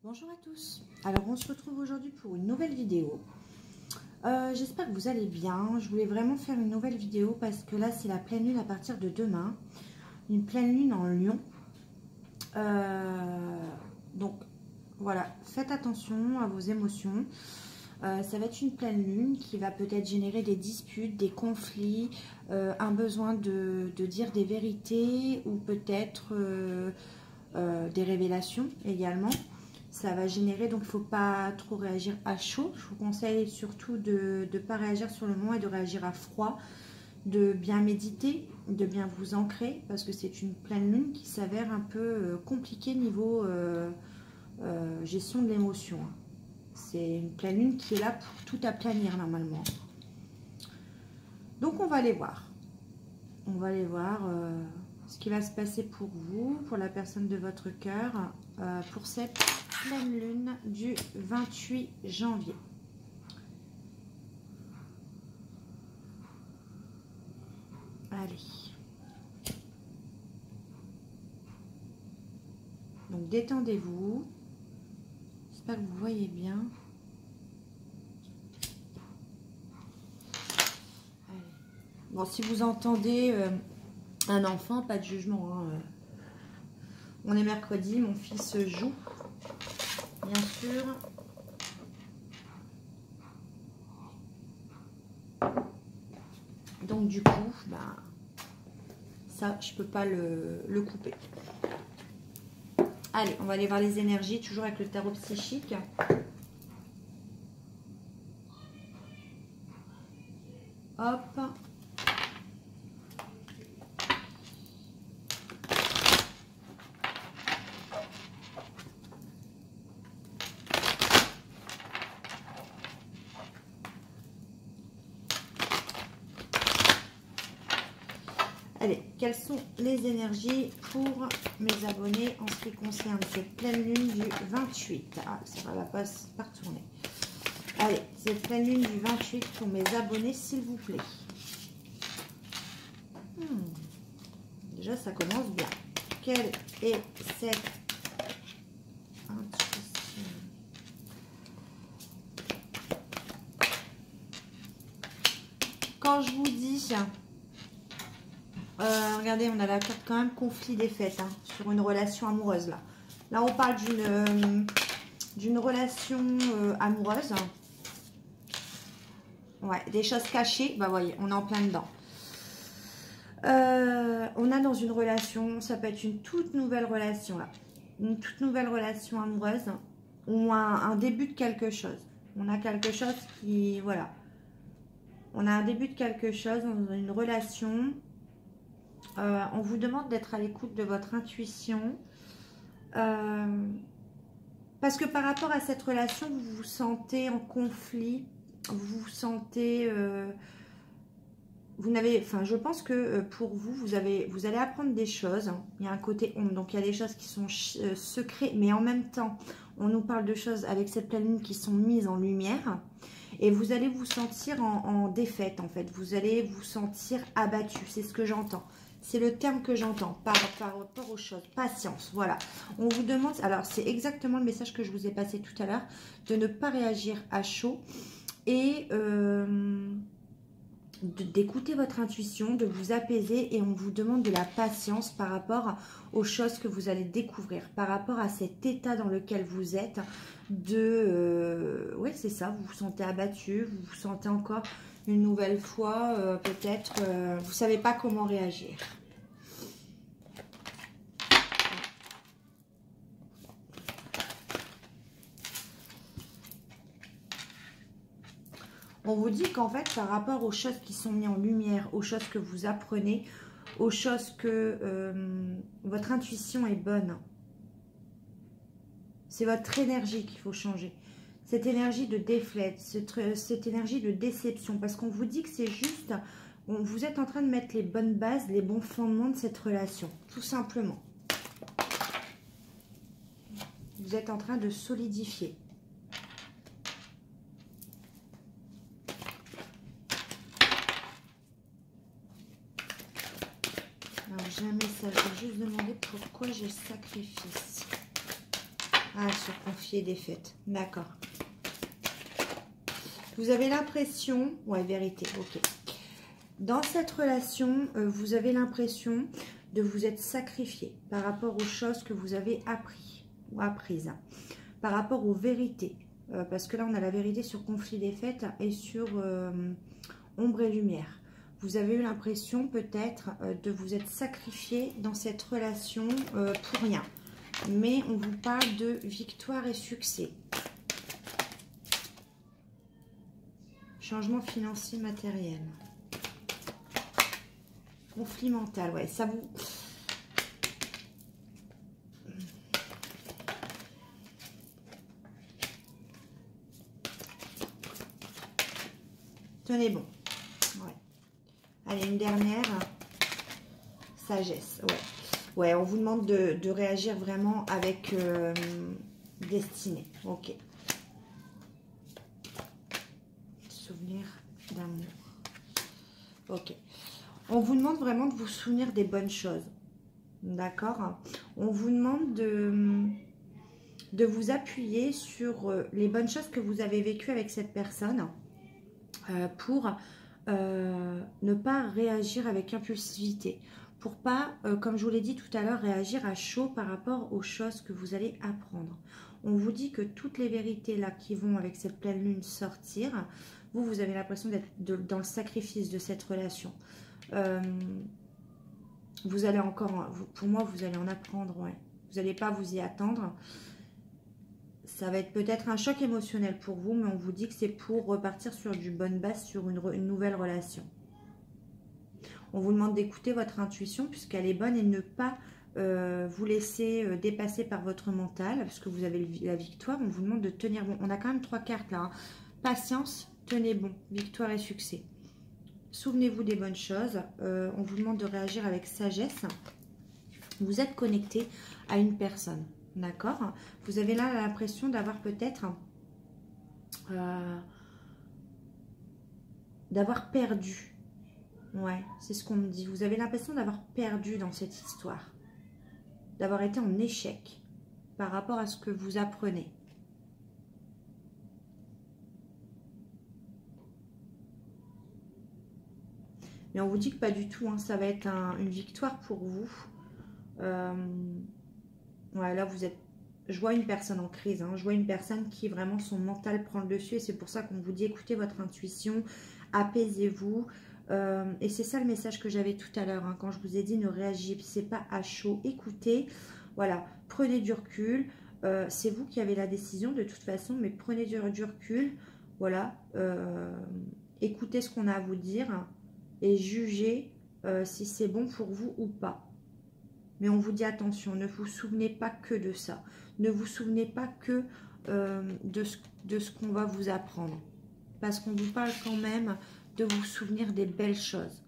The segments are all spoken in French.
Bonjour à tous, alors on se retrouve aujourd'hui pour une nouvelle vidéo. J'espère que vous allez bien. Je voulais vraiment faire une nouvelle vidéo parce que là c'est la pleine lune à partir de demain. Une pleine lune en Lion. Donc voilà, faites attention à vos émotions. Ça va être une pleine lune qui va peut-être générer des disputes, des conflits, un besoin de dire des vérités ou peut-être des révélations également. Ça va générer, donc il ne faut pas trop réagir à chaud. Je vous conseille surtout de ne pas réagir sur le moment et de réagir à froid, de bien méditer, de bien vous ancrer, parce que c'est une pleine lune qui s'avère un peu compliquée niveau gestion de l'émotion. C'est une pleine lune qui est là pour tout aplanir normalement. Donc on va aller voir. On va aller voir ce qui va se passer pour vous, pour la personne de votre cœur, pour cette pleine lune du 28 janvier. Allez. Donc détendez-vous. J'espère que vous voyez bien. Allez. Bon, si vous entendez un enfant, pas de jugement. Hein. On est mercredi, mon fils joue. Bien sûr. Donc du coup, bah, ça, je peux pas le couper. Allez, on va aller voir les énergies, toujours avec le tarot psychique. Hop. Allez, quelles sont les énergies pour mes abonnés en ce qui concerne cette pleine lune du 28? Ah, ça va pas retourner. Allez, cette pleine lune du 28 pour mes abonnés, s'il vous plaît. Déjà, ça commence bien. Quelle est cette intuition? Quand je vous dis... regardez, on a la carte quand même conflit des fêtes hein, sur une relation amoureuse là. Là, on parle d'une relation amoureuse. Ouais, des choses cachées. Bah, voyez, on est en plein dedans. On a dans une relation, ça peut être une toute nouvelle relation là. Une toute nouvelle relation amoureuse ou un début de quelque chose. On a quelque chose qui, voilà. On a un début de quelque chose dans une relation. On vous demande d'être à l'écoute de votre intuition. Parce que par rapport à cette relation, vous vous sentez en conflit. Vous vous sentez... vous n'avez... Enfin, je pense que pour vous, vous allez apprendre des choses. Il y a un côté ombre. Donc, il y a des choses qui sont secrètes. Mais en même temps, on nous parle de choses avec cette pleine lune qui sont mises en lumière. Et vous allez vous sentir en défaite, en fait. Vous allez vous sentir abattu. C'est ce que j'entends. C'est le terme que j'entends par rapport aux choses. Patience, voilà. On vous demande, alors c'est exactement le message que je vous ai passé tout à l'heure, de ne pas réagir à chaud et d'écouter votre intuition, de vous apaiser et on vous demande de la patience par rapport aux choses que vous allez découvrir, par rapport à cet état dans lequel vous êtes oui, c'est ça, vous vous sentez abattu, vous vous sentez encore... Une nouvelle fois, peut-être, vous ne savez pas comment réagir. On vous dit qu'en fait, par rapport aux choses qui sont mises en lumière, aux choses que vous apprenez, aux choses que votre intuition est bonne, c'est votre énergie qu'il faut changer. Cette énergie de défaite, cette énergie de déception. Parce qu'on vous dit que c'est juste... Vous êtes en train de mettre les bonnes bases, les bons fondements de cette relation. Tout simplement. Vous êtes en train de solidifier. Alors, j'ai un message. Je vais juste demander pourquoi j'ai le sacrifice. Ah, sur conflit et défaite. D'accord. Vous avez l'impression... Ouais, vérité, ok. Dans cette relation, vous avez l'impression de vous être sacrifié par rapport aux choses que vous avez appris ou apprises. Par rapport aux vérités. Parce que là, on a la vérité sur conflit défaite et sur ombre et lumière. Vous avez eu l'impression peut-être de vous être sacrifié dans cette relation pour rien. Mais on vous parle de victoire et succès. Changement financier matériel. Conflit mental, ouais, ça vous... Tenez bon. Ouais. Allez, une dernière. Sagesse, ouais. Ouais, on vous demande de réagir vraiment avec destinée. Ok. Souvenir d'amour. Ok. On vous demande vraiment de vous souvenir des bonnes choses. D'accord? On vous demande de vous appuyer sur les bonnes choses que vous avez vécues avec cette personne pour ne pas réagir avec impulsivité. Pour pas, comme je vous l'ai dit tout à l'heure, réagir à chaud par rapport aux choses que vous allez apprendre. On vous dit que toutes les vérités là qui vont avec cette pleine lune sortir, vous avez l'impression d'être dans le sacrifice de cette relation. Vous allez encore, pour moi, vous allez en apprendre, ouais. Vous n'allez pas vous y attendre. Ça va être peut-être un choc émotionnel pour vous, mais on vous dit que c'est pour repartir sur du bonne base, sur une nouvelle relation. On vous demande d'écouter votre intuition puisqu'elle est bonne et ne pas vous laisser dépasser par votre mental, parce que vous avez la victoire. On vous demande de tenir bon. On a quand même 3 cartes là. Hein. Patience, tenez bon, victoire et succès. Souvenez-vous des bonnes choses. On vous demande de réagir avec sagesse. Vous êtes connecté à une personne. D'accord? Vous avez là l'impression d'avoir peut-être d'avoir perdu. Ouais, c'est ce qu'on me dit. Vous avez l'impression d'avoir perdu dans cette histoire. D'avoir été en échec par rapport à ce que vous apprenez. Mais on vous dit que pas du tout. Hein, ça va être une victoire pour vous. Ouais, là, vous êtes... Je vois une personne en crise. Hein, je vois une personne qui, vraiment, son mental prend le dessus. Et c'est pour ça qu'on vous dit, écoutez votre intuition, apaisez-vous. Et c'est ça le message que j'avais tout à l'heure. Hein, quand je vous ai dit, ne réagissez pas à chaud. Écoutez, voilà, prenez du recul. C'est vous qui avez la décision de toute façon, mais prenez du recul. Voilà, écoutez ce qu'on a à vous dire et jugez si c'est bon pour vous ou pas. Mais on vous dit attention, ne vous souvenez pas que de ça. Ne vous souvenez pas que de ce qu'on va vous apprendre. Parce qu'on vous parle quand même de vous souvenir des belles choses.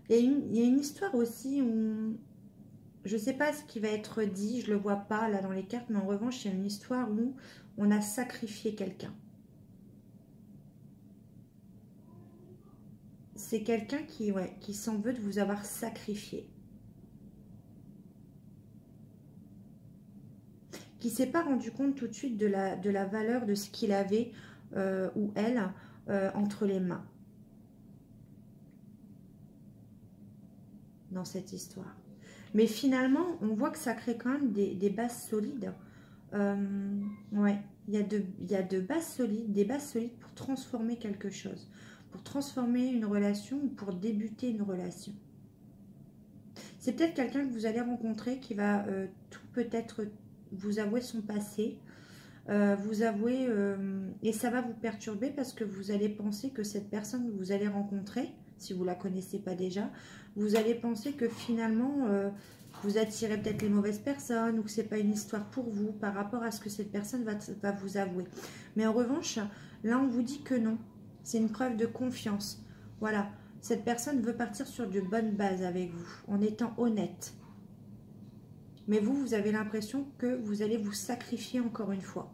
Il y a une histoire aussi où... Je ne sais pas ce qui va être dit, je ne le vois pas là dans les cartes, mais en revanche, il y a une histoire où on a sacrifié quelqu'un. C'est quelqu'un qui s'en veut de vous avoir sacrifié. Qui ne s'est pas rendu compte tout de suite de la valeur de ce qu'il avait, ou elle, entre les mains. Dans cette histoire. Mais finalement, on voit que ça crée quand même des bases solides. Ouais, il y a de bases solides, des bases solides pour transformer quelque chose. Pour transformer une relation ou pour débuter une relation. C'est peut-être quelqu'un que vous allez rencontrer qui va tout peut-être vous avouer son passé. Vous avouer, et ça va vous perturber parce que vous allez penser que cette personne que vous allez rencontrer, si vous ne la connaissez pas déjà, vous allez penser que finalement, vous attirez peut-être les mauvaises personnes ou que ce n'est pas une histoire pour vous par rapport à ce que cette personne va vous avouer. Mais en revanche, là, on vous dit que non. C'est une preuve de confiance. Voilà, cette personne veut partir sur de bonnes bases avec vous, en étant honnête. Mais vous avez l'impression que vous allez vous sacrifier encore une fois.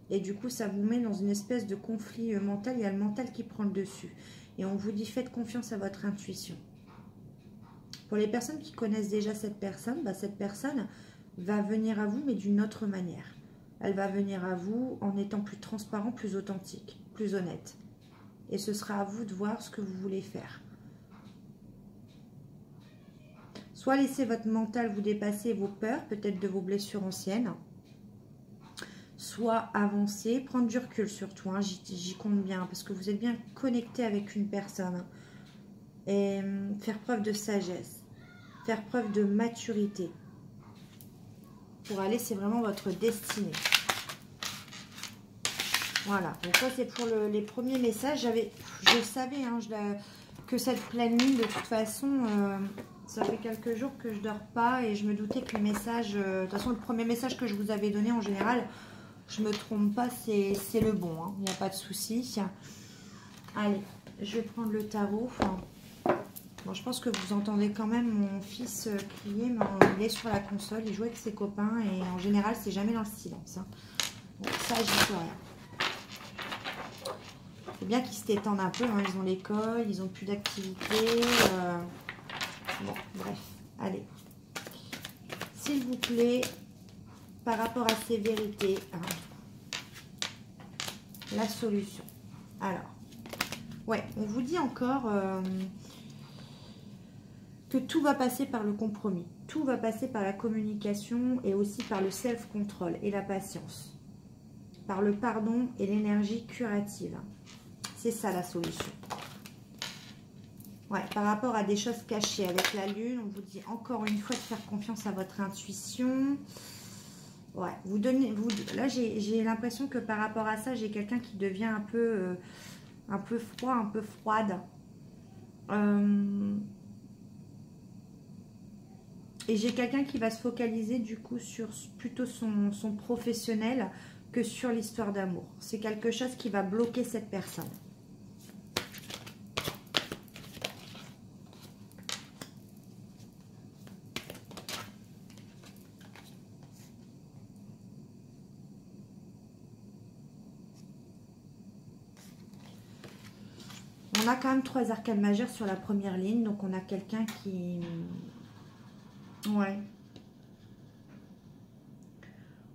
Et du coup, ça vous met dans une espèce de conflit mental. Il y a le mental qui prend le dessus. Et on vous dit, faites confiance à votre intuition. Pour les personnes qui connaissent déjà cette personne va venir à vous, mais d'une autre manière. Elle va venir à vous en étant plus transparent, plus authentique, plus honnête. Et ce sera à vous de voir ce que vous voulez faire. Soit laisser votre mental vous dépasser vos peurs, peut-être de vos blessures anciennes. Soit avancer, prendre du recul surtout, hein, j'y compte bien, parce que vous êtes bien connecté avec une personne. Et faire preuve de sagesse, faire preuve de maturité. Pour aller, c'est vraiment votre destinée. Voilà, donc ça c'est pour les premiers messages. Je savais hein, que cette pleine lune, de toute façon, ça fait quelques jours que je dors pas et je me doutais que les messages, de toute façon le premier message que je vous avais donné en général, je me trompe pas, c'est le bon, hein, il n'y a pas de souci. Allez, je vais prendre le tarot. Bon, je pense que vous entendez quand même mon fils crier, mais il est sur la console, il joue avec ses copains et en général c'est jamais dans le silence. Hein. Bon, ça j'y peux rien. C'est bien qu'ils se détendent un peu, hein. Ils ont l'école, ils n'ont plus d'activité. Bon, bref, allez. S'il vous plaît, par rapport à ces vérités, hein, la solution. Alors, ouais, on vous dit encore que tout va passer par le compromis. Tout va passer par la communication et aussi par le self-control et la patience. Par le pardon et l'énergie curative. C'est ça la solution. Ouais, par rapport à des choses cachées avec la lune, on vous dit encore une fois de faire confiance à votre intuition. Ouais, là j'ai l'impression que par rapport à ça, j'ai quelqu'un qui devient un peu froid, un peu froide. Et j'ai quelqu'un qui va se focaliser du coup sur plutôt son professionnel que sur l'histoire d'amour. C'est quelque chose qui va bloquer cette personne. On a quand même 3 arcanes majeures sur la première ligne. Donc, on a quelqu'un qui... Ouais.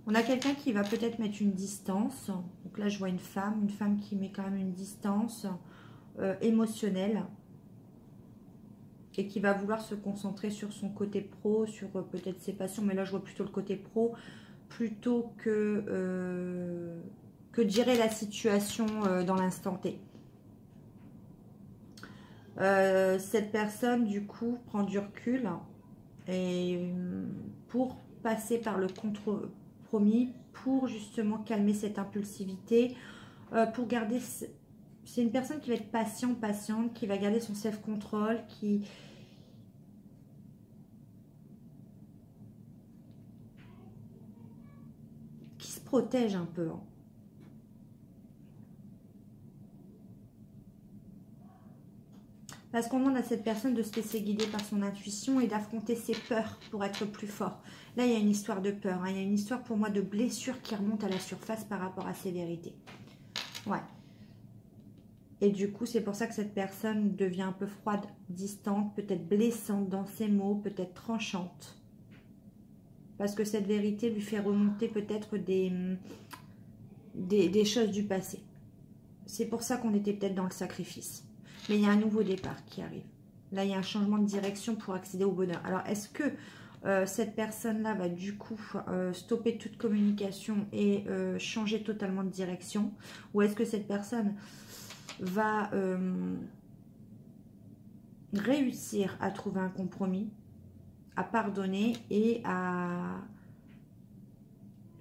On a quelqu'un qui va peut-être mettre une distance. Donc là, je vois une femme qui met quand même une distance émotionnelle. Et qui va vouloir se concentrer sur son côté pro, sur peut-être ses passions. Mais là, je vois plutôt le côté pro. Plutôt que de gérer la situation dans l'instant T. Cette personne du coup prend du recul et pour passer par le compromis, pour justement calmer cette impulsivité, pour garder, c'est une personne qui va être patiente, qui va garder son self-control, qui se protège un peu, hein. Parce qu'on demande à cette personne de se laisser guider par son intuition et d'affronter ses peurs pour être plus fort. Là, il y a une histoire de peur. Hein. Il y a une histoire pour moi de blessure qui remonte à la surface par rapport à ces vérités. Ouais. Et du coup, c'est pour ça que cette personne devient un peu froide, distante, peut-être blessante dans ses mots, peut-être tranchante. Parce que cette vérité lui fait remonter peut-être des choses du passé. C'est pour ça qu'on était peut-être dans le sacrifice. Mais il y a un nouveau départ qui arrive. Là, il y a un changement de direction pour accéder au bonheur. Alors, est-ce que cette personne-là va du coup stopper toute communication et changer totalement de direction? Ou est-ce que cette personne va réussir à trouver un compromis, à pardonner et à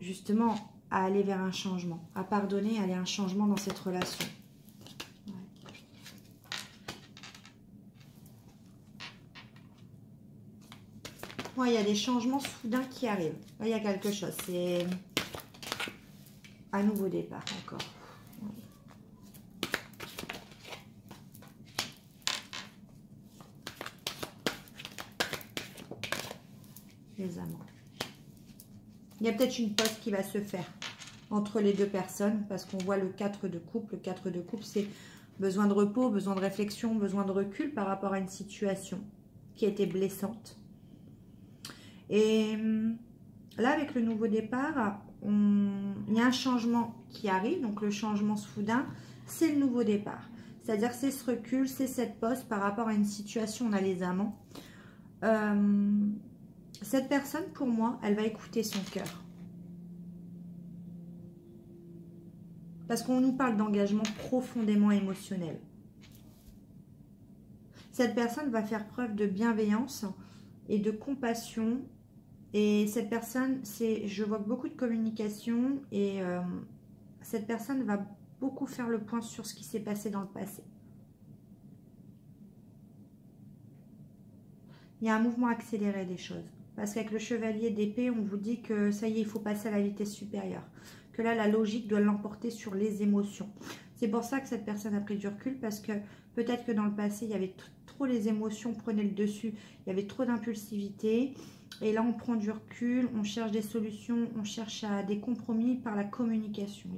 justement à aller vers un changement, à pardonner, à aller vers un changement dans cette relation? Ouais, il y a des changements soudains qui arrivent. Là, il y a quelque chose. C'est un nouveau départ encore. Les amants. Il y a peut-être une pause qui va se faire entre les deux personnes, parce qu'on voit le 4 de coupe. Le 4 de coupe, c'est besoin de repos, besoin de réflexion, besoin de recul par rapport à une situation qui a été blessante. Et là, avec le nouveau départ, il y a un changement qui arrive. Donc, le changement soudain, c'est le nouveau départ. C'est-à-dire, c'est ce recul, c'est cette pause par rapport à une situation. On a les amants. Cette personne, pour moi, elle va écouter son cœur. Parce qu'on nous parle d'engagement profondément émotionnel. Cette personne va faire preuve de bienveillance et de compassion. Et cette personne, je vois beaucoup de communication. Et cette personne va beaucoup faire le point sur ce qui s'est passé dans le passé. Il y a un mouvement accéléré des choses. Parce qu'avec le chevalier d'épée, on vous dit que ça y est, il faut passer à la vitesse supérieure. Que là, la logique doit l'emporter sur les émotions. C'est pour ça que cette personne a pris du recul, parce que peut-être que dans le passé, il y avait trop les émotions prenaient le dessus, il y avait trop d'impulsivité. Et là, on prend du recul, on cherche des solutions, on cherche des compromis par la communication.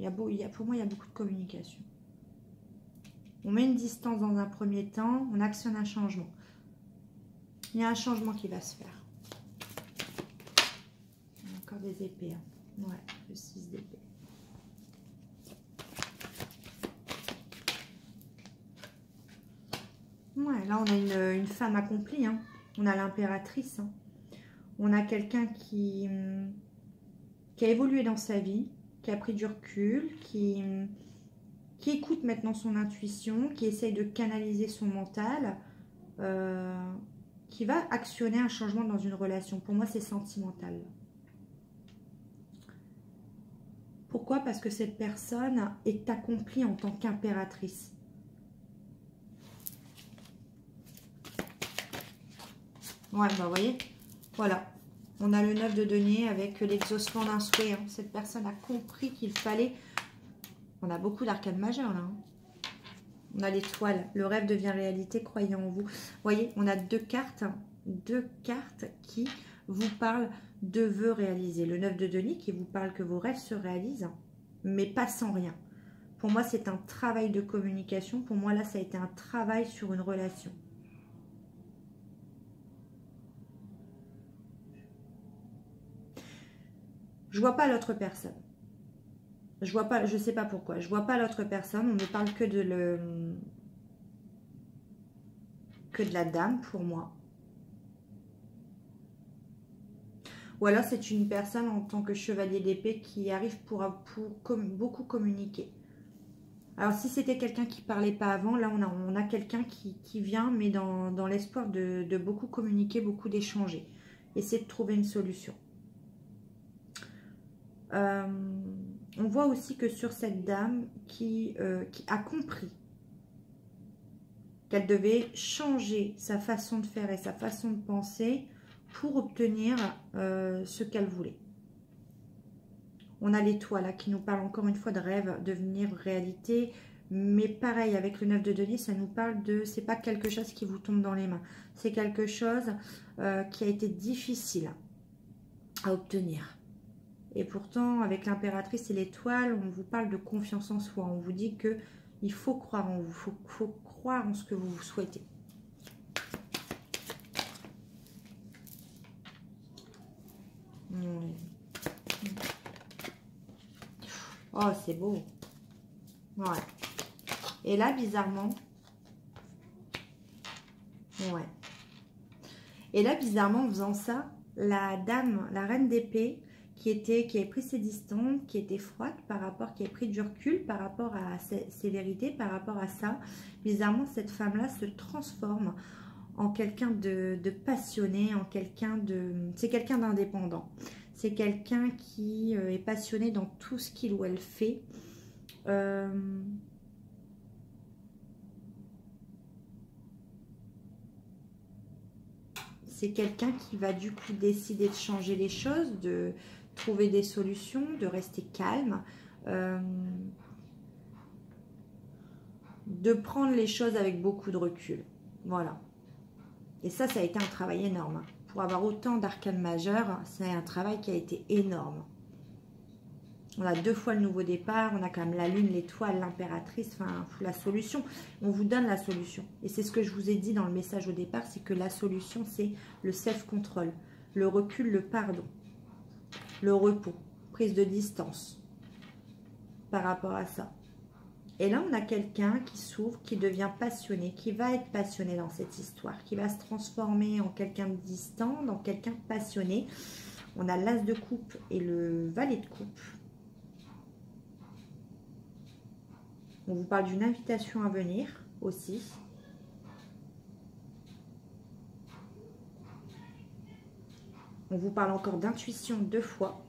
Pour moi, il y a beaucoup de communication. On met une distance dans un premier temps, on actionne un changement. Il y a un changement qui va se faire. Il y a encore des épées. Hein. Ouais, le 6 d'épée. Ouais, là, on a une femme accomplie. Hein. On a l'impératrice. Hein. On a quelqu'un qui a évolué dans sa vie, qui a pris du recul, qui écoute maintenant son intuition, qui essaye de canaliser son mental, qui va actionner un changement dans une relation. Pour moi, c'est sentimental. Pourquoi? Parce que cette personne est accomplie en tant qu'impératrice. Ouais, bah vous voyez, voilà. On a le 9 de denier avec l'exaucement d'un souhait. Hein. Cette personne a compris qu'il fallait... On a beaucoup d'arcades majeures là. Hein. On a l'étoile. Le rêve devient réalité, croyez en vous. Vous voyez, on a deux cartes qui vous parlent de vœux réalisés. Le 9 de denier qui vous parle que vos rêves se réalisent, mais pas sans rien. Pour moi, c'est un travail de communication. Pour moi, là, ça a été un travail sur une relation. Je vois pas l'autre personne. Je vois pas, je sais pas pourquoi. Je vois pas l'autre personne. On ne parle que de la dame pour moi. Ou alors c'est une personne en tant que chevalier d'épée qui arrive pour beaucoup communiquer. Alors si c'était quelqu'un qui parlait pas avant, là on a quelqu'un qui vient, mais dans l'espoir de beaucoup communiquer, beaucoup d'échanger. Essayer de trouver une solution. On voit aussi que sur cette dame qui a compris qu'elle devait changer sa façon de faire et sa façon de penser pour obtenir ce qu'elle voulait. On a l'étoile là qui nous parle encore une fois de rêve devenir réalité. Mais pareil, avec le 9 de denier, ça nous parle de... C'est pas quelque chose qui vous tombe dans les mains. C'est quelque chose qui a été difficile à obtenir. Et pourtant, avec l'impératrice et l'étoile, on vous parle de confiance en soi. On vous dit qu'il faut croire en vous. Il faut croire en ce que vous souhaitez. Oh, c'est beau. Ouais. Et là, bizarrement... Ouais. Et là, bizarrement, en faisant ça, la dame, la reine d'épée, qui avait pris ses distances, qui était froide par rapport, qui a pris du recul par rapport à ses vérités, par rapport à ça. Bizarrement, cette femme-là se transforme en quelqu'un de passionné, en quelqu'un de... C'est quelqu'un d'indépendant. C'est quelqu'un qui est passionné dans tout ce qu'il ou elle fait. C'est quelqu'un qui va du coup décider de changer les choses, de trouver des solutions, de rester calme, de prendre les choses avec beaucoup de recul. Voilà. Et ça a été un travail énorme. pour avoir autant d'arcanes majeures, c'est un travail qui a été énorme. On a 2 fois le nouveau départ, on a quand même la lune, l'étoile, l'impératrice, enfin la solution. On vous donne la solution. Et c'est ce que je vous ai dit dans le message au départ, c'est que la solution, c'est le self-control, le recul, le pardon, le repos, prise de distance par rapport à ça. Et là, on a quelqu'un qui s'ouvre, qui devient passionné, qui va être passionné dans cette histoire, qui va se transformer en quelqu'un de distant, dans quelqu'un passionné. On a l'as de coupe et le valet de coupe. On vous parle d'une invitation à venir aussi. On vous parle encore d'intuition 2 fois.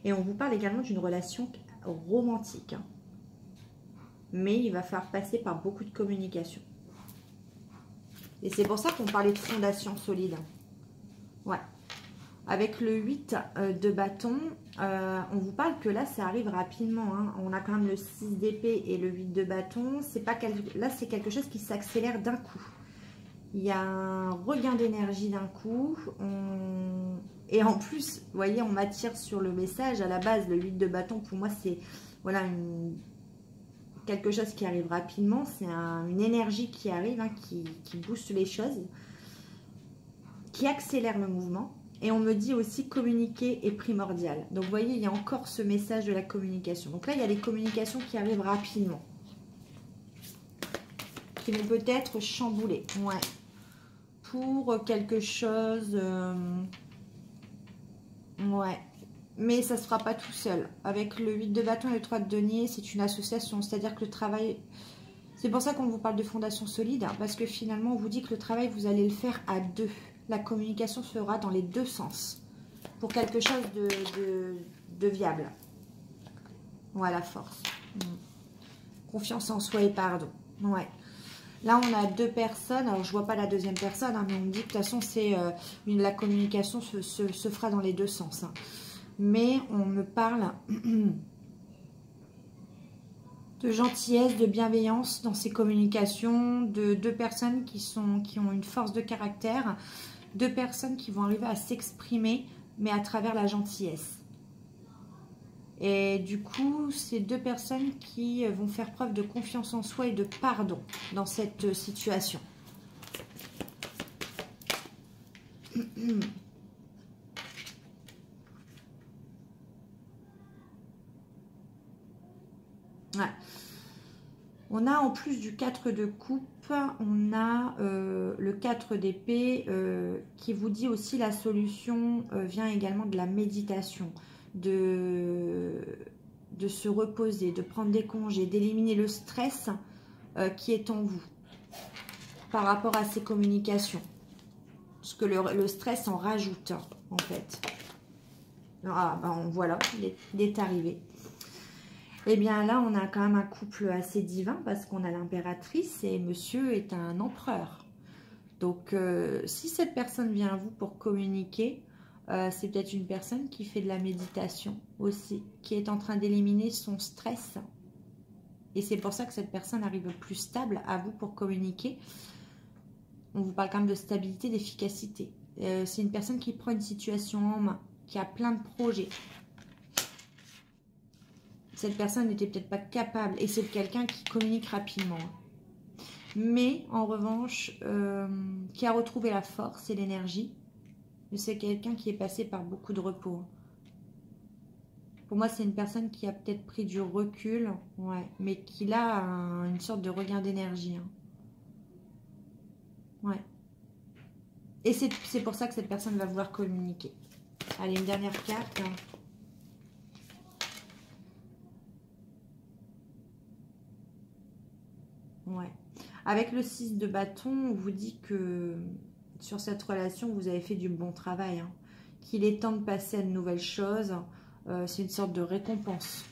Et on vous parle également d'une relation romantique. Mais il va falloir passer par beaucoup de communication. Et c'est pour ça qu'on parlait de fondation solide. Ouais. Avec le 8 de bâton, on vous parle que là, ça arrive rapidement. Hein. On a quand même le 6 d'épée et le 8 de bâton. Là, c'est quelque chose qui s'accélère d'un coup. Il y a un regain d'énergie d'un coup. Et en plus, vous voyez, on m'attire sur le message. À la base, le 8 de bâton, pour moi, c'est voilà, quelque chose qui arrive rapidement. C'est une énergie qui arrive, hein, qui booste les choses, qui accélère le mouvement. Et on me dit aussi communiquer est primordial. Donc, vous voyez, il y a encore ce message de la communication. Donc là, il y a les communications qui arrivent rapidement, qui vont peut-être chambouler. Ouais. Pour quelque chose... ouais. Mais ça ne se fera pas tout seul. Avec le 8 de bâton et le 3 de denier, c'est une association. C'est-à-dire que le travail... C'est pour ça qu'on vous parle de fondation solide. Hein, parce que finalement, on vous dit que le travail, vous allez le faire à 2. La communication sera dans les 2 sens. Pour quelque chose de viable. Voilà, force. Confiance en soi et pardon. Ouais. Là, on a 2 personnes. Alors, je vois pas la deuxième personne, hein, mais on me dit que de toute façon, la communication se fera dans les 2 sens. Hein. Mais on me parle de gentillesse, de bienveillance dans ces communications, de 2 personnes qui ont une force de caractère, 2 personnes qui vont arriver à s'exprimer, mais à travers la gentillesse. Et du coup, c'est 2 personnes qui vont faire preuve de confiance en soi et de pardon dans cette situation. Ouais. On a en plus du 4 de coupe, on a le 4 d'épée qui vous dit aussi la solution vient également de la méditation, de se reposer, de prendre des congés, d'éliminer le stress qui est en vous par rapport à ces communications. Parce que le stress en rajoute en fait. Ah, ben voilà, il est arrivé. Eh bien là, on a quand même un couple assez divin parce qu'on a l'impératrice et monsieur est un empereur. Donc, si cette personne vient à vous pour communiquer, c'est peut-être une personne qui fait de la méditation aussi, qui est en train d'éliminer son stress. Et c'est pour ça que cette personne arrive plus stable à vous pour communiquer. On vous parle quand même de stabilité, d'efficacité. C'est une personne qui prend une situation en main, qui a plein de projets. Cette personne n'était peut-être pas capable, et c'est quelqu'un qui communique rapidement. Mais, en revanche, qui a retrouvé la force et l'énergie. C'est quelqu'un qui est passé par beaucoup de repos. Pour moi, c'est une personne qui a peut-être pris du recul, ouais, mais qui a une sorte de regain d'énergie. Hein. Ouais. Et c'est pour ça que cette personne va vouloir communiquer. Allez, une dernière carte. Ouais. Avec le 6 de bâton, on vous dit que sur cette relation, vous avez fait du bon travail. Hein. Qu'il est temps de passer à de nouvelles choses. C'est une sorte de récompense.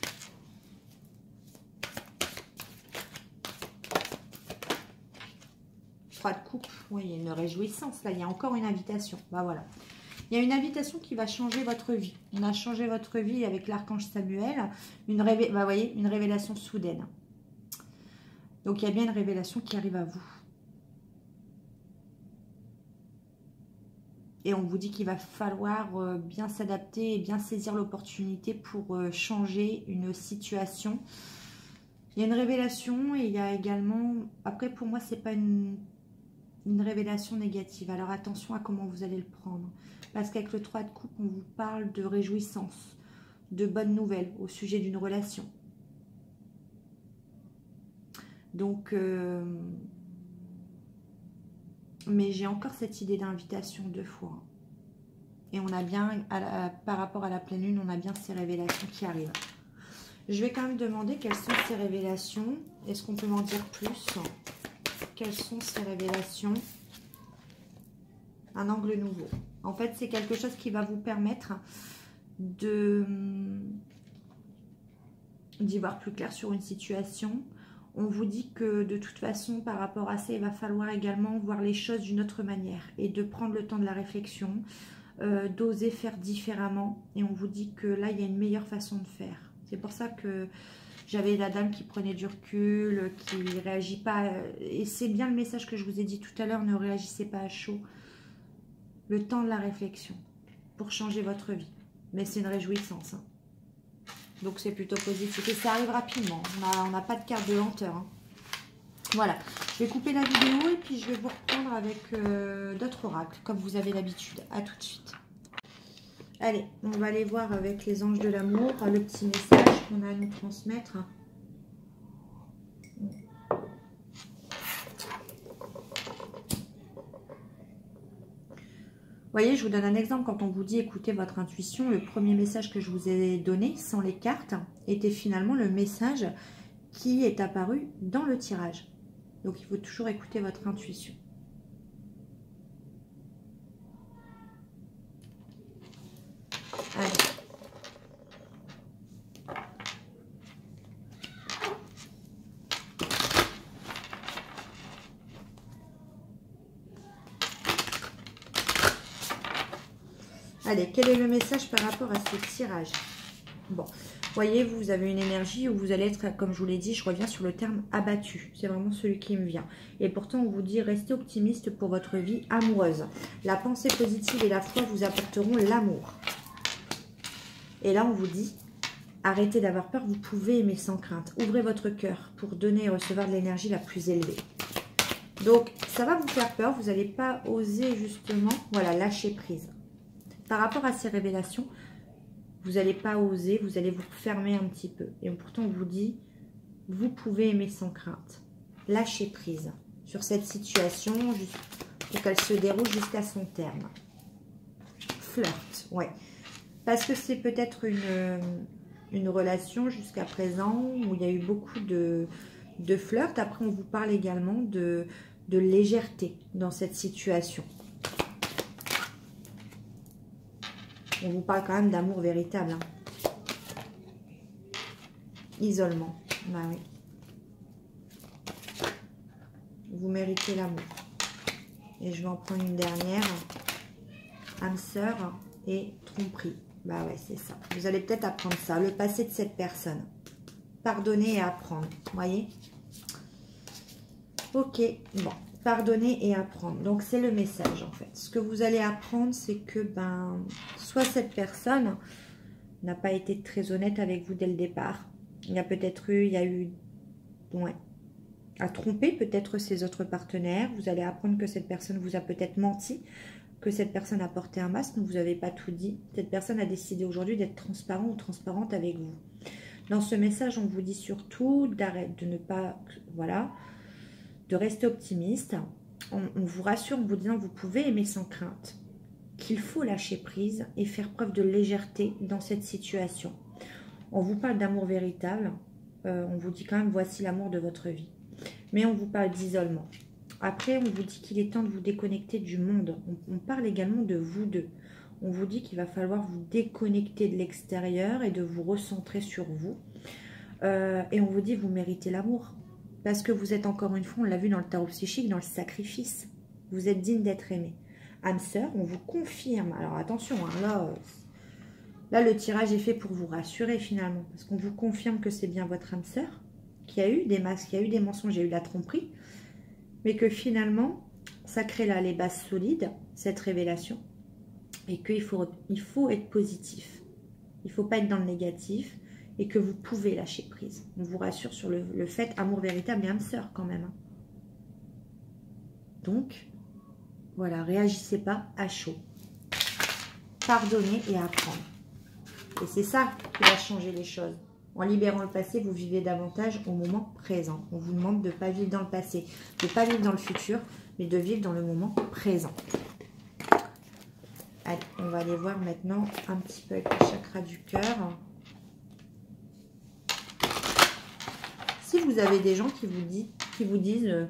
De coupe, oui, il y a une réjouissance là, il y a encore une invitation. Bah voilà, il y a une invitation qui va changer votre vie. On a changé votre vie avec l'archange Samuel, bah, voyez, une révélation soudaine. Donc il y a bien une révélation qui arrive à vous. Et on vous dit qu'il va falloir bien s'adapter et bien saisir l'opportunité pour changer une situation. Il y a une révélation et il y a également... Après, pour moi, c'est pas une révélation négative. Alors, attention à comment vous allez le prendre. Parce qu'avec le 3 de coupe, on vous parle de réjouissance, de bonnes nouvelles au sujet d'une relation. Donc... mais j'ai encore cette idée d'invitation 2 fois. Et on a bien, par rapport à la pleine lune, on a bien ces révélations qui arrivent. Je vais quand même demander quelles sont ces révélations. Est-ce qu'on peut m'en dire plus? Quelles sont ces révélations? Un angle nouveau. En fait, c'est quelque chose qui va vous permettre d'y voir plus clair sur une situation. On vous dit que de toute façon, par rapport à ça, il va falloir également voir les choses d'une autre manière et de prendre le temps de la réflexion, d'oser faire différemment. Et on vous dit que là, il y a une meilleure façon de faire. C'est pour ça que j'avais la dame qui prenait du recul, qui ne réagit pas. Et c'est bien le message que je vous ai dit tout à l'heure, ne réagissez pas à chaud. Le temps de la réflexion pour changer votre vie. Mais c'est une réjouissance, hein. Donc c'est plutôt positif. Et ça arrive rapidement. On n'a pas de carte de lenteur, hein. Voilà. Je vais couper la vidéo et puis je vais vous reprendre avec d'autres oracles, comme vous avez l'habitude. À tout de suite. Allez, on va aller voir avec les anges de l'amour le petit message qu'on a à nous transmettre. Vous voyez, je vous donne un exemple. Quand on vous dit écoutez votre intuition, le premier message que je vous ai donné, sans les cartes, était finalement le message qui est apparu dans le tirage. Donc, il faut toujours écouter votre intuition. Allez. Allez, quel est le message par rapport à ce tirage? Bon, voyez, vous avez une énergie où vous allez être, comme je vous l'ai dit, je reviens sur le terme abattu. C'est vraiment celui qui me vient. Et pourtant, on vous dit, restez optimiste pour votre vie amoureuse. La pensée positive et la foi vous apporteront l'amour. Et là, on vous dit, arrêtez d'avoir peur, vous pouvez aimer sans crainte. Ouvrez votre cœur pour donner et recevoir de l'énergie la plus élevée. Donc, ça va vous faire peur, vous n'allez pas oser justement, voilà, lâcher prise. Par rapport à ces révélations, vous n'allez pas oser, vous allez vous fermer un petit peu. Et pourtant, on vous dit, vous pouvez aimer sans crainte. Lâchez prise sur cette situation pour qu'elle se déroule jusqu'à son terme. Flirt, ouais. Parce que c'est peut-être une relation jusqu'à présent où il y a eu beaucoup de flirt. Après, on vous parle également de légèreté dans cette situation. On vous parle quand même d'amour véritable, hein. Isolement. Bah oui. Vous méritez l'amour. Et je vais en prendre une dernière. Âme sœur et tromperie. Bah ouais, c'est ça. Vous allez peut-être apprendre ça. Le passé de cette personne. Pardonner et apprendre. Vous voyez? Ok. Bon. Pardonner et apprendre. Donc, c'est le message, en fait. Ce que vous allez apprendre, c'est que, soit cette personne n'a pas été très honnête avec vous dès le départ. Il y a eu, ouais, à tromper peut-être ses autres partenaires. Vous allez apprendre que cette personne vous a peut-être menti, que cette personne a porté un masque, mais vous n'avez pas tout dit. Cette personne a décidé aujourd'hui d'être transparent ou transparente avec vous. Dans ce message, on vous dit surtout d'arrêter, de ne pas, voilà, de rester optimiste. On vous rassure en vous disant que vous pouvez aimer sans crainte, qu'il faut lâcher prise et faire preuve de légèreté dans cette situation. On vous parle d'amour véritable, on vous dit quand même voici l'amour de votre vie. Mais on vous parle d'isolement. Après, on vous dit qu'il est temps de vous déconnecter du monde. On parle également de vous deux. On vous dit qu'il va falloir vous déconnecter de l'extérieur et de vous recentrer sur vous. Et on vous dit vous méritez l'amour. Parce que vous êtes encore une fois, on l'a vu dans le tarot psychique, dans le sacrifice. Vous êtes digne d'être aimé. Âme sœur, on vous confirme. Alors attention, hein, là, le tirage est fait pour vous rassurer finalement. Parce qu'on vous confirme que c'est bien votre âme sœur qui a eu des masques, qui a eu des mensonges, il y a eu de la tromperie. Mais que finalement, ça crée là les bases solides, cette révélation. et qu'il faut être positif. Il ne faut pas être dans le négatif et que vous pouvez lâcher prise. On vous rassure sur le fait, amour véritable et âme sœur quand même. Donc, voilà, réagissez pas à chaud. Pardonnez et apprendre. Et c'est ça qui va changer les choses. En libérant le passé, vous vivez davantage au moment présent. On vous demande de ne pas vivre dans le passé, de ne pas vivre dans le futur, mais de vivre dans le moment présent. Allez, on va aller voir maintenant un petit peu avec le chakra du cœur. Si vous avez des gens qui vous disent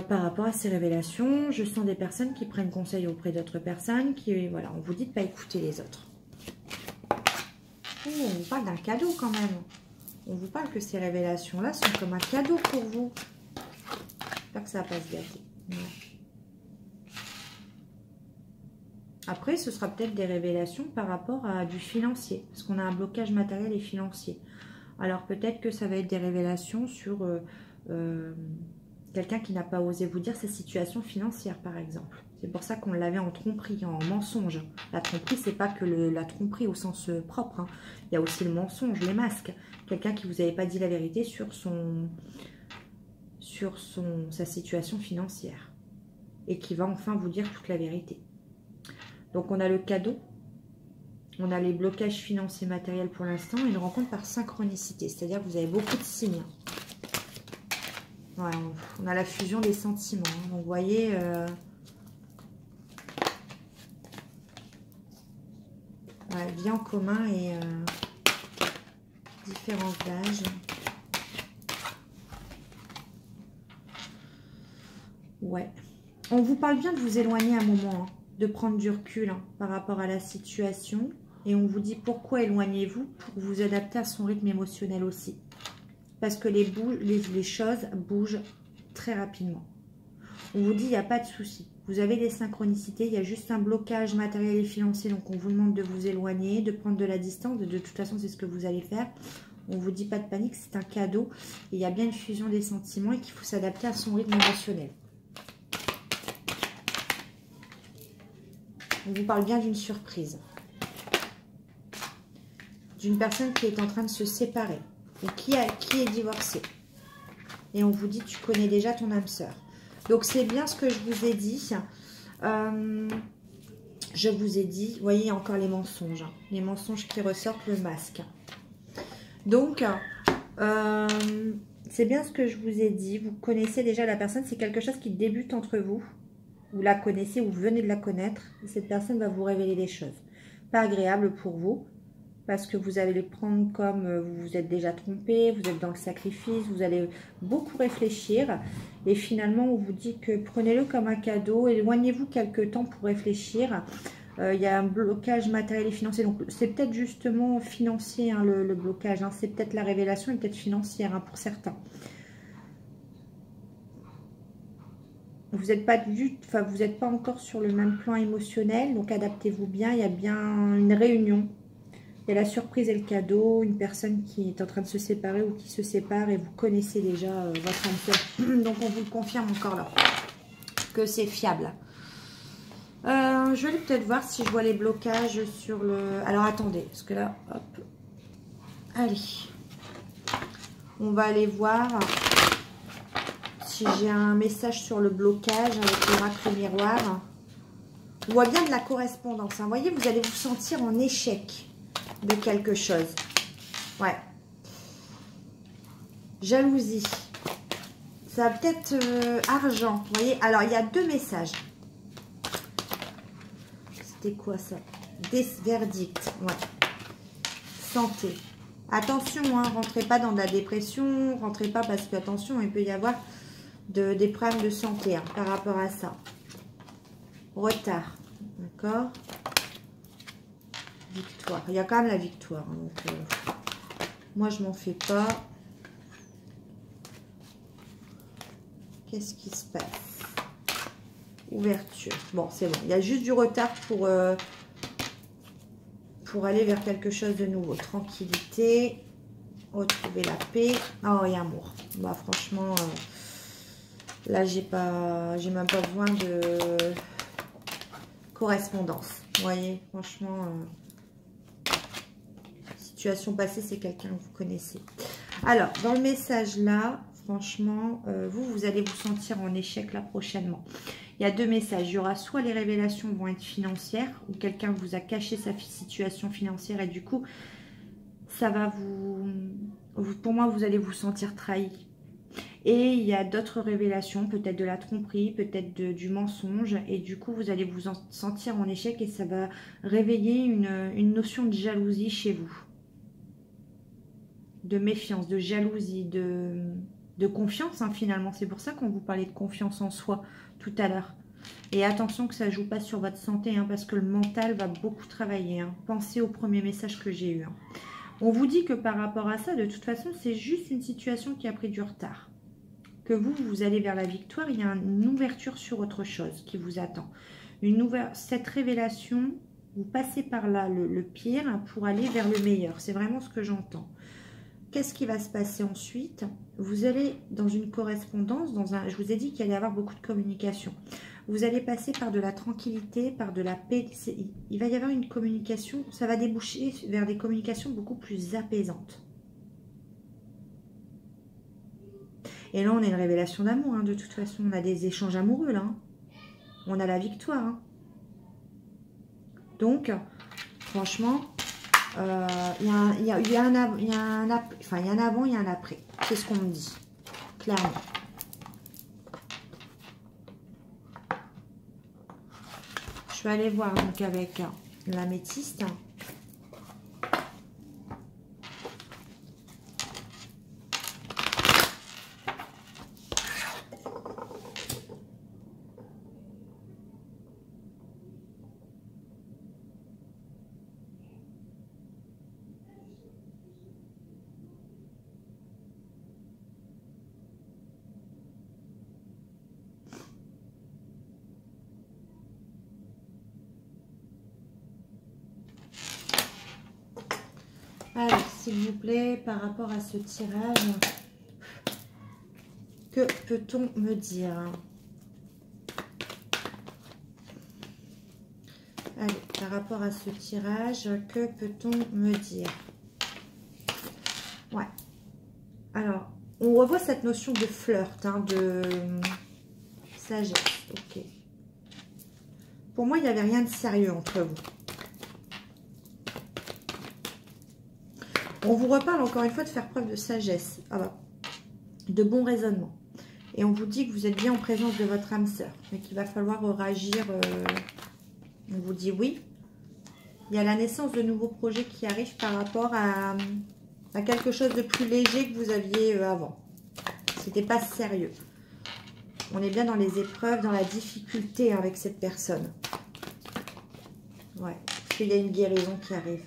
par rapport à ces révélations, je sens des personnes qui prennent conseil auprès d'autres personnes, voilà, on vous dit de ne pas écouter les autres. Oh, on vous parle d'un cadeau quand même. On vous parle que ces révélations-là sont comme un cadeau pour vous. J'espère que ça va pas se gâter. Ouais. Après, ce sera peut-être des révélations par rapport à du financier. Parce qu'on a un blocage matériel et financier. Alors peut-être que ça va être des révélations sur quelqu'un qui n'a pas osé vous dire sa situation financière, par exemple. C'est pour ça qu'on l'avait en tromperie, en mensonge. La tromperie, c'est pas que la tromperie au sens propre. Hein. Il y a aussi le mensonge, les masques. Quelqu'un qui vous avait pas dit la vérité sur sa situation financière. Et qui va enfin vous dire toute la vérité. Donc on a le cadeau. On a les blocages financiers matériels pour l'instant. Et une rencontre par synchronicité. C'est-à-dire que vous avez beaucoup de signes. Ouais, on a la fusion des sentiments. Hein. Donc vous voyez... Ouais, vie en commun et différence d'âge. Ouais. On vous parle bien de vous éloigner un moment, hein, de prendre du recul par rapport à la situation. Et on vous dit pourquoi éloignez-vous pour vous adapter à son rythme émotionnel aussi. Parce que les choses bougent très rapidement. On vous dit il n'y a pas de souci. Vous avez des synchronicités, il y a juste un blocage matériel et financier. Donc on vous demande de vous éloigner, de prendre de la distance. De toute façon, c'est ce que vous allez faire. On vous dit pas de panique, c'est un cadeau. Et il y a bien une fusion des sentiments et qu'il faut s'adapter à son rythme émotionnel. On vous parle bien d'une surprise. D'une personne qui est en train de se séparer. Ou qui est divorcée. Et on vous dit, tu connais déjà ton âme sœur. Donc, c'est bien ce que je vous ai dit. Je vous ai dit, vous voyez, encore les mensonges. Hein, les mensonges qui ressortent, le masque. Donc, c'est bien ce que je vous ai dit. Vous connaissez déjà la personne. C'est quelque chose qui débute entre vous. Vous la connaissez ou vous venez de la connaître. Et cette personne va vous révéler des choses. Pas agréables pour vous. Parce que vous allez les prendre comme vous vous êtes déjà trompé, vous êtes dans le sacrifice, vous allez beaucoup réfléchir. Et finalement, on vous dit que prenez-le comme un cadeau, éloignez-vous quelques temps pour réfléchir. Il y a un blocage matériel et financier. Donc, c'est peut-être justement financier, hein, le blocage. Hein. C'est peut-être la révélation et peut-être financière, hein, pour certains. Vous n'êtes pas vous n'êtes pas encore sur le même plan émotionnel. Donc, adaptez-vous bien. Il y a bien une réunion. Il y a la surprise et le cadeau, une personne qui est en train de se séparer ou qui se sépare et vous connaissez déjà votre âme sœur. Donc on vous le confirme encore là, que c'est fiable. Je vais peut-être voir si je vois les blocages sur le... Alors attendez, parce que là, hop. Allez. On va aller voir si j'ai un message sur le blocage avec l'oracle miroir. On voit bien de la correspondance. Hein. Vous voyez, vous allez vous sentir en échec de quelque chose. Ouais. Jalousie. Ça va peut-être argent. Vous voyez, alors il y a deux messages. C'était quoi ça? Des verdicts. Ouais. Santé. Attention, hein, rentrez pas dans de la dépression. Rentrez pas parce que, attention, il peut y avoir des problèmes de santé, hein, par rapport à ça. Retard. D'accord. Victoire. Il y a quand même la victoire. Hein, donc, moi, je m'en fais pas. Qu'est-ce qui se passe? Ouverture. Bon, c'est bon. Il y a juste du retard pour aller vers quelque chose de nouveau. Tranquillité. Retrouver la paix. Oh, et amour. Bah, franchement, là, j'ai même pas besoin de... correspondance. Vous voyez, franchement, situation passée, c'est quelqu'un que vous connaissez. Alors, dans le message là, franchement, vous allez vous sentir en échec là prochainement. Il y a deux messages. Il y aura soit les révélations vont être financières, ou quelqu'un vous a caché sa situation financière et du coup, ça va pour moi, vous allez vous sentir trahi. Et il y a d'autres révélations, peut-être de la tromperie, peut-être du mensonge. Et du coup, vous allez vous sentir en échec et ça va réveiller une notion de jalousie chez vous. De méfiance, de jalousie, de confiance hein, finalement. C'est pour ça qu'on vous parlait de confiance en soi tout à l'heure. Et attention que ça ne joue pas sur votre santé hein, parce que le mental va beaucoup travailler. Hein. Pensez au premier message que j'ai eu. Hein. On vous dit que par rapport à ça, de toute façon, c'est juste une situation qui a pris du retard. Que vous allez vers la victoire, il y a une ouverture sur autre chose qui vous attend. Cette révélation, vous passez par là le pire pour aller vers le meilleur. C'est vraiment ce que j'entends. Qu'est-ce qui va se passer ensuite? Vous allez dans une correspondance, je vous ai dit qu'il allait y avoir beaucoup de communication. Vous allez passer par de la tranquillité, par de la paix. Il va y avoir une communication, ça va déboucher vers des communications beaucoup plus apaisantes. Et là, on a une révélation d'amour, hein, de toute façon. On a des échanges amoureux, là. Hein. On a la victoire. Hein. Donc, franchement, il y a un avant, il y a un après. C'est ce qu'on me dit, clairement. Je vais aller voir donc avec l'améthyste. Alors, s'il vous plaît, par rapport à ce tirage, que peut-on me dire? Allez, par rapport à ce tirage, que peut-on me dire? Ouais. Alors, on revoit cette notion de flirt, hein, de sagesse. Ok. Pour moi, il n'y avait rien de sérieux entre vous. On vous reparle encore une fois de faire preuve de sagesse, de bon raisonnement. Et on vous dit que vous êtes bien en présence de votre âme sœur, mais qu'il va falloir réagir. On vous dit oui. Il y a la naissance de nouveaux projets qui arrivent par rapport à quelque chose de plus léger que vous aviez avant. C'était pas sérieux. On est bien dans les épreuves, dans la difficulté avec cette personne. Ouais, parce qu'il y a une guérison qui arrive.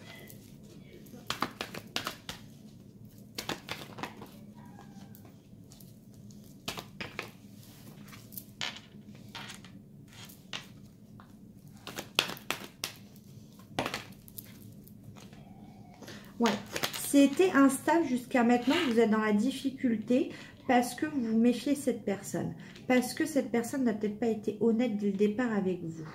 Ouais, c'était instable jusqu'à maintenant, vous êtes dans la difficulté parce que vous vous méfiez de cette personne. Parce que cette personne n'a peut-être pas été honnête dès le départ avec vous.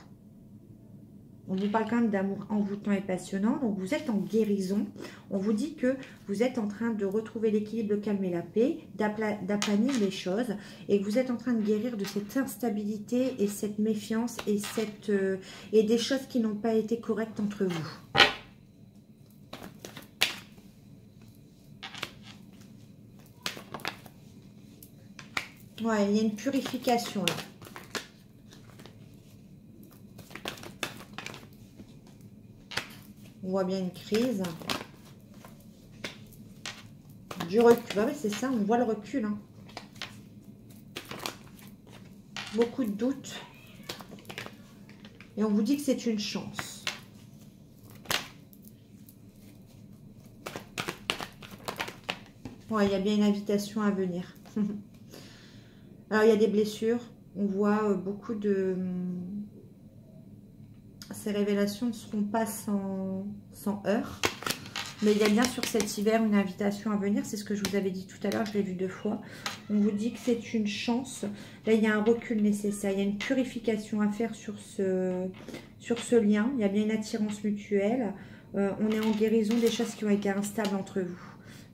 On vous parle quand même d'amour envoûtant et passionnant. Donc vous êtes en guérison. On vous dit que vous êtes en train de retrouver l'équilibre, le calme et la paix, d'aplanir les choses. Et que vous êtes en train de guérir de cette instabilité et cette méfiance et des choses qui n'ont pas été correctes entre vous. Ouais, il y a une purification là. On voit bien une crise. Du recul. Ah oui, c'est ça, on voit le recul. Hein. Beaucoup de doutes. Et on vous dit que c'est une chance. Ouais, il y a bien une invitation à venir. Alors, il y a des blessures. On voit beaucoup de... Ces révélations ne seront pas sans heurts. Mais il y a bien sur cet hiver une invitation à venir. C'est ce que je vous avais dit tout à l'heure. Je l'ai vu 2 fois. On vous dit que c'est une chance. Là, il y a un recul nécessaire. Il y a une purification à faire sur ce lien. Il y a bien une attirance mutuelle. On est en guérison des choses qui ont été instables entre vous.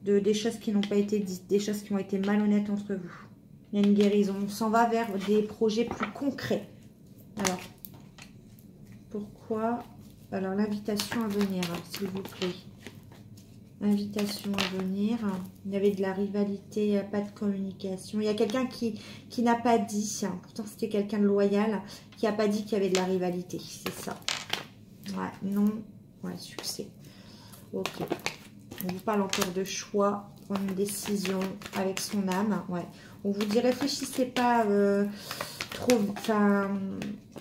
Des choses qui n'ont pas été dites. Des choses qui ont été malhonnêtes entre vous. Il y a une guérison. On s'en va vers des projets plus concrets. Alors, pourquoi? Alors, l'invitation à venir, s'il vous plaît. Invitation à venir. Il y avait de la rivalité, il n'y a pas de communication. Il y a quelqu'un qui n'a pas dit, pourtant c'était quelqu'un de loyal, qui n'a pas dit qu'il y avait de la rivalité. C'est ça. Ouais, non. Ouais, succès. Ok. On vous parle encore de choix, prendre une décision avec son âme. Ouais. On vous dit, réfléchissez pas trop. Enfin,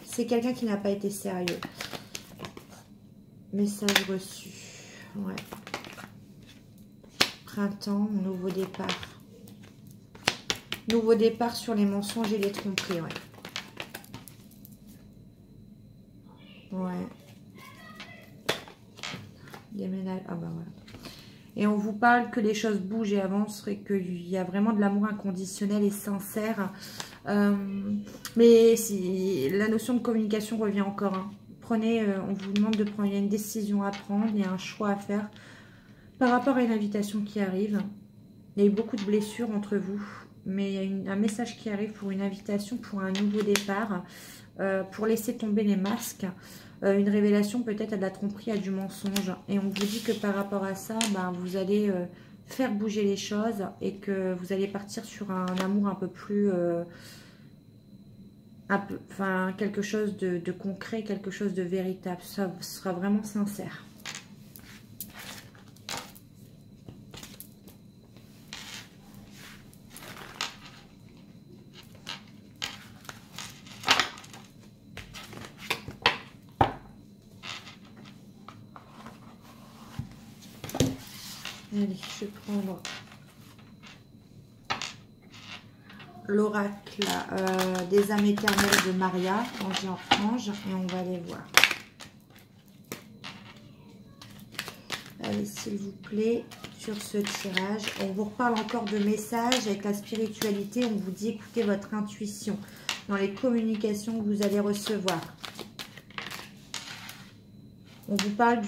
c'est quelqu'un qui n'a pas été sérieux. Message reçu. Ouais. Printemps, nouveau départ. Nouveau départ sur les mensonges et les tromperies, ouais. Ouais. Déménage. Ah bah voilà. Et on vous parle que les choses bougent et avancent et qu'il y a vraiment de l'amour inconditionnel et sincère. Mais si la notion de communication revient encore. Hein. Prenez, on vous demande de prendre, il y a une décision à prendre, il y a un choix à faire. Par rapport à une invitation qui arrive, il y a eu beaucoup de blessures entre vous, mais il y a un message qui arrive pour une invitation, pour un nouveau départ, pour laisser tomber les masques, une révélation peut-être à de la tromperie, à du mensonge. Et on vous dit que par rapport à ça, ben, vous allez faire bouger les choses et que vous allez partir sur un amour un peu plus... enfin, quelque chose de concret, quelque chose de véritable. Ça sera vraiment sincère. Allez, je vais prendre l'oracle des âmes éternelles de Maria, ange et archange, et on va aller voir. Allez, s'il vous plaît, sur ce tirage. On vous reparle encore de messages avec la spiritualité. On vous dit, écoutez votre intuition dans les communications que vous allez recevoir. On vous parle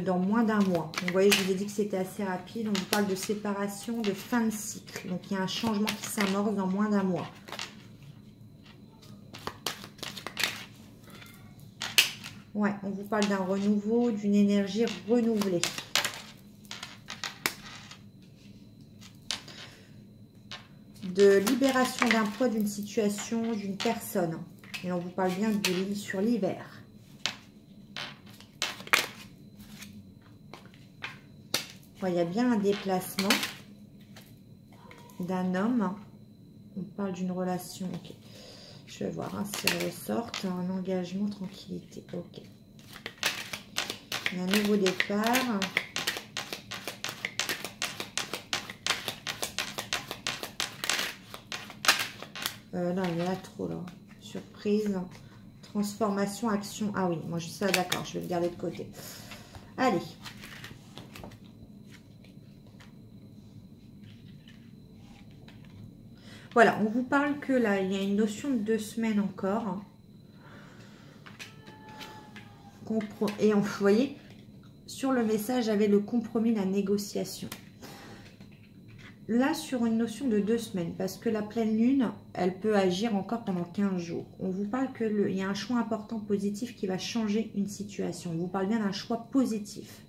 dans moins d'un mois. Vous voyez, je vous ai dit que c'était assez rapide. On vous parle de séparation, de fin de cycle. Donc, il y a un changement qui s'amorce dans moins d'un mois. Ouais, on vous parle d'un renouveau, d'une énergie renouvelée. De libération d'un poids, d'une situation, d'une personne. Et on vous parle bien sur l'hiver. Il y a bien un déplacement d'un homme. On parle d'une relation. Ok. Je vais voir si elle ressorte. Un engagement, tranquillité. Ok. Il y a un nouveau départ. Non, il y en a trop là. Surprise. Transformation, action. Ah oui, moi je suis ça, d'accord. Je vais le garder de côté. Allez. Voilà, on vous parle que là, il y a une notion de 2 semaines encore. Et vous voyez, sur le message, j'avais le compromis, la négociation. Là, sur une notion de 2 semaines, parce que la pleine lune, elle peut agir encore pendant 15 jours. On vous parle qu'il y a un choix important positif qui va changer une situation. On vous parle bien d'un choix positif.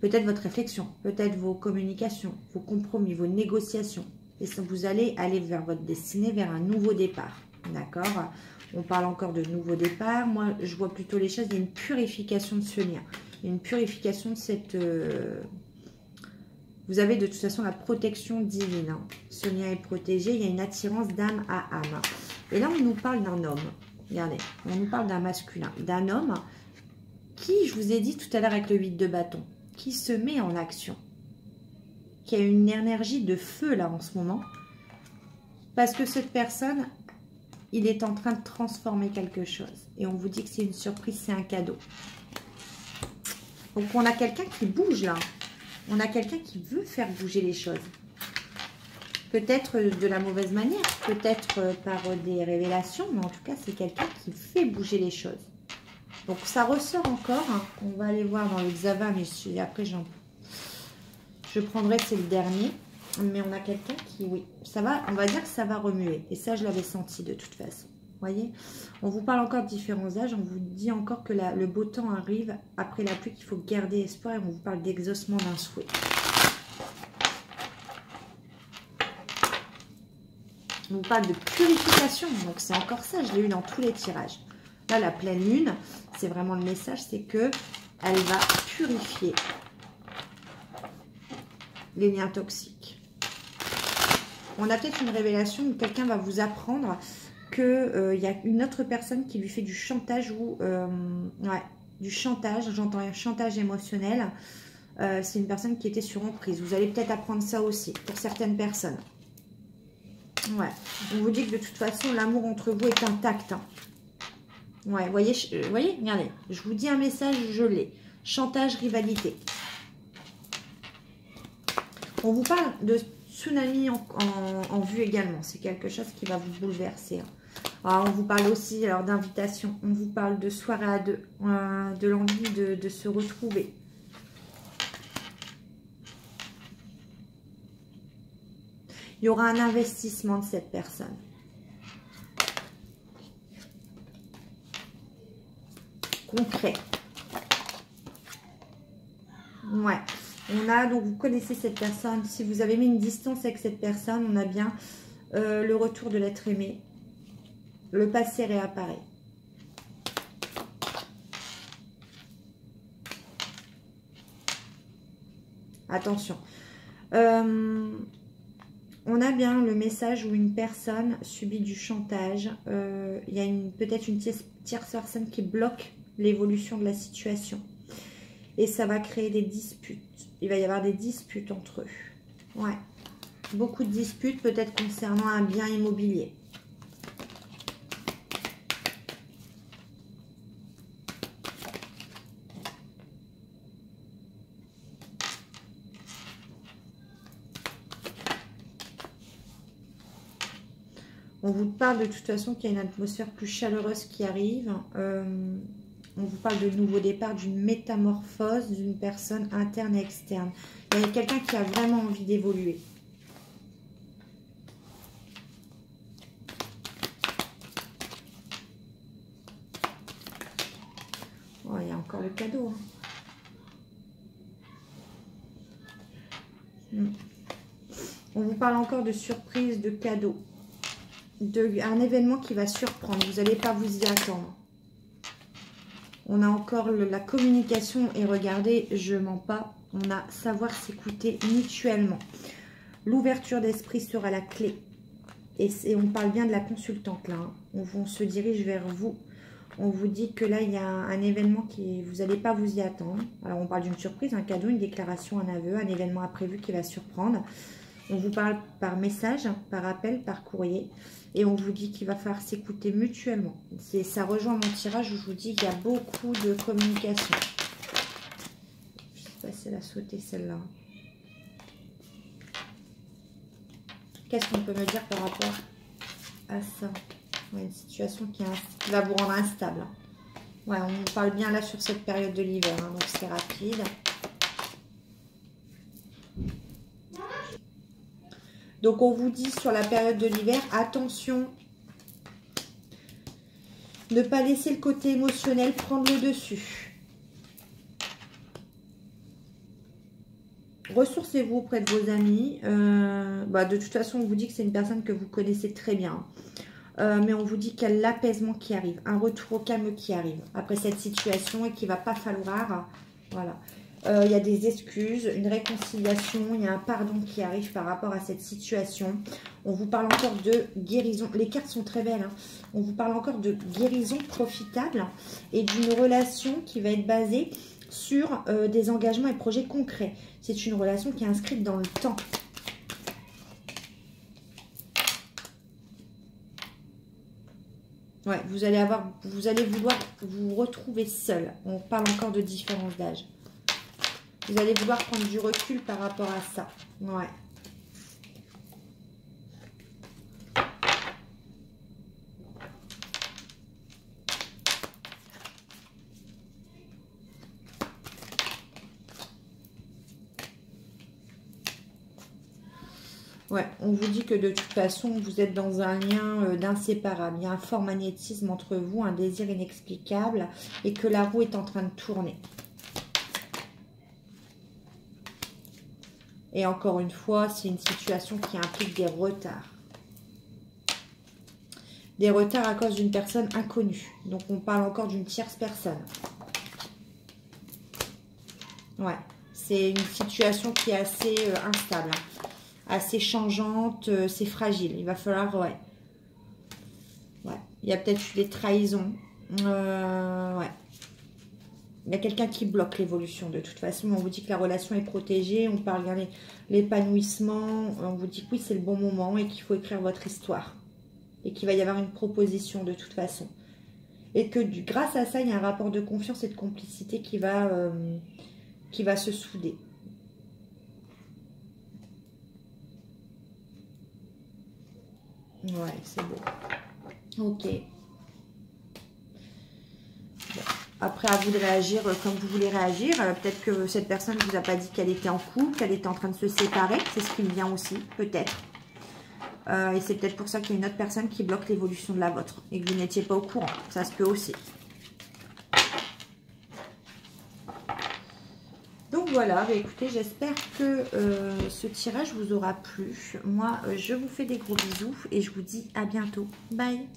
Peut-être votre réflexion, peut-être vos communications, vos compromis, vos négociations. Et vous allez aller vers votre destinée, vers un nouveau départ. D'accord? On parle encore de nouveau départ. Moi, je vois plutôt les choses. Il y a une purification de ce lien. Il y a une purification de cette... Vous avez de toute façon la protection divine. Hein. Ce lien est protégé. Il y a une attirance d'âme à âme. Et là, on nous parle d'un homme. Regardez, on nous parle d'un masculin. D'un homme qui, je vous ai dit tout à l'heure avec le 8 de bâton, qui se met en action. Qui a une énergie de feu là en ce moment. Parce que cette personne, il est en train de transformer quelque chose. Et on vous dit que c'est une surprise, c'est un cadeau. Donc, on a quelqu'un qui bouge là. On a quelqu'un qui veut faire bouger les choses. Peut-être de la mauvaise manière, peut-être par des révélations, mais en tout cas, c'est quelqu'un qui fait bouger les choses. Donc, ça ressort encore. Hein. On va aller voir dans l'hexavan, mais après, je prendrai, c'est le dernier. Mais on a quelqu'un qui, oui, ça va, on va dire que ça va remuer. Et ça, je l'avais senti de toute façon. Vous voyez, on vous parle encore de différents âges. On vous dit encore que le beau temps arrive après la pluie, qu'il faut garder espoir. Et on vous parle d'exaucement d'un souhait. On vous parle de purification. Donc, c'est encore ça. Je l'ai eu dans tous les tirages. Là, la pleine lune, c'est vraiment le message. C'est que elle va purifier les liens toxiques. On a peut-être une révélation où quelqu'un va vous apprendre qu'il y a une autre personne qui lui fait du chantage ou ouais, du chantage. J'entends un chantage émotionnel. C'est une personne qui était sur emprise. Vous allez peut-être apprendre ça aussi pour certaines personnes. Ouais. On vous dit que de toute façon, l'amour entre vous est intact. Hein. Ouais, voyez, regardez. Je vous dis un message, je l'ai. Chantage, rivalité. On vous parle de tsunami en vue également. C'est quelque chose qui va vous bouleverser. Hein. Alors, on vous parle aussi d'invitation. On vous parle de soirée à deux. De l'envie de se retrouver. Il y aura un investissement de cette personne. Concret. Ouais. On a, donc vous connaissez cette personne. Si vous avez mis une distance avec cette personne, on a bien le retour de l'être aimé. Le passé réapparaît. Attention. On a bien le message où une personne subit du chantage. Il y a peut-être une tierce personne qui bloque l'évolution de la situation. Et ça va créer des disputes. Il va y avoir des disputes entre eux. Ouais. Beaucoup de disputes, peut-être concernant un bien immobilier. On vous parle de toute façon qu'il y a une atmosphère plus chaleureuse qui arrive. On vous parle de nouveau départ, d'une métamorphose d'une personne interne et externe. Il y a quelqu'un qui a vraiment envie d'évoluer. Oh, il y a encore le cadeau. Hein. On vous parle encore de surprise, de cadeau. Un événement qui va surprendre. Vous n'allez pas vous y attendre. On a encore la communication. Et regardez, je mens pas. On a savoir s'écouter mutuellement. L'ouverture d'esprit sera la clé. Et on parle bien de la consultante là. Hein. On se dirige vers vous. On vous dit que là, il y a un événement qui... Vous n'allez pas vous y attendre. Alors, on parle d'une surprise, un cadeau, une déclaration, un aveu, un événement imprévu qui va surprendre. On vous parle par message, par appel, par courrier. Et on vous dit qu'il va falloir s'écouter mutuellement. Ça rejoint mon tirage où je vous dis qu'il y a beaucoup de communication. Je ne sais pas si elle a sauté celle-là. Qu'est-ce qu'on peut me dire par rapport à ça? Ouais, une situation qui va vous rendre instable. Ouais, on vous parle bien là sur cette période de l'hiver. Hein, donc c'est rapide. Donc, on vous dit sur la période de l'hiver, attention, ne pas laisser le côté émotionnel prendre le dessus. Ressourcez-vous auprès de vos amis. De toute façon, on vous dit que c'est une personne que vous connaissez très bien. Mais on vous dit qu'il y a l'apaisement qui arrive, un retour au calme qui arrive après cette situation et qu'il ne va pas falloir... Voilà. Il y a des excuses, une réconciliation, il y a un pardon qui arrive par rapport à cette situation. On vous parle encore de guérison. Les cartes sont très belles. Hein. On vous parle encore de guérison profitable et d'une relation qui va être basée sur des engagements et projets concrets. C'est une relation qui est inscrite dans le temps. Ouais, vous allez vouloir vous retrouver seul. On parle encore de différence d'âge. Vous allez vouloir prendre du recul par rapport à ça. Ouais. Ouais, on vous dit que de toute façon, vous êtes dans un lien d'inséparable. Il y a un fort magnétisme entre vous, un désir inexplicable et que la roue est en train de tourner. Et encore une fois, c'est une situation qui implique des retards. Des retards à cause d'une personne inconnue. Donc, on parle encore d'une tierce personne. Ouais, c'est une situation qui est assez instable, hein, assez changeante, c'est fragile. Il va falloir, ouais. Ouais, il y a peut-être eu des trahisons. Ouais. Il y a quelqu'un qui bloque l'évolution de toute façon. On vous dit que la relation est protégée. On parle bien de l'épanouissement. On vous dit que oui, c'est le bon moment et qu'il faut écrire votre histoire. Et qu'il va y avoir une proposition de toute façon. Et que grâce à ça, il y a un rapport de confiance et de complicité qui va se souder. Ouais, c'est beau. Ok. Bon. Après, à vous de réagir comme vous voulez réagir. Peut-être que cette personne ne vous a pas dit qu'elle était en couple, qu'elle était en train de se séparer. C'est ce qui me vient aussi, peut-être. Et c'est peut-être pour ça qu'il y a une autre personne qui bloque l'évolution de la vôtre. Et que vous n'étiez pas au courant. Ça se peut aussi. Donc voilà, bah écoutez, j'espère que ce tirage vous aura plu. Moi, je vous fais des gros bisous et je vous dis à bientôt. Bye!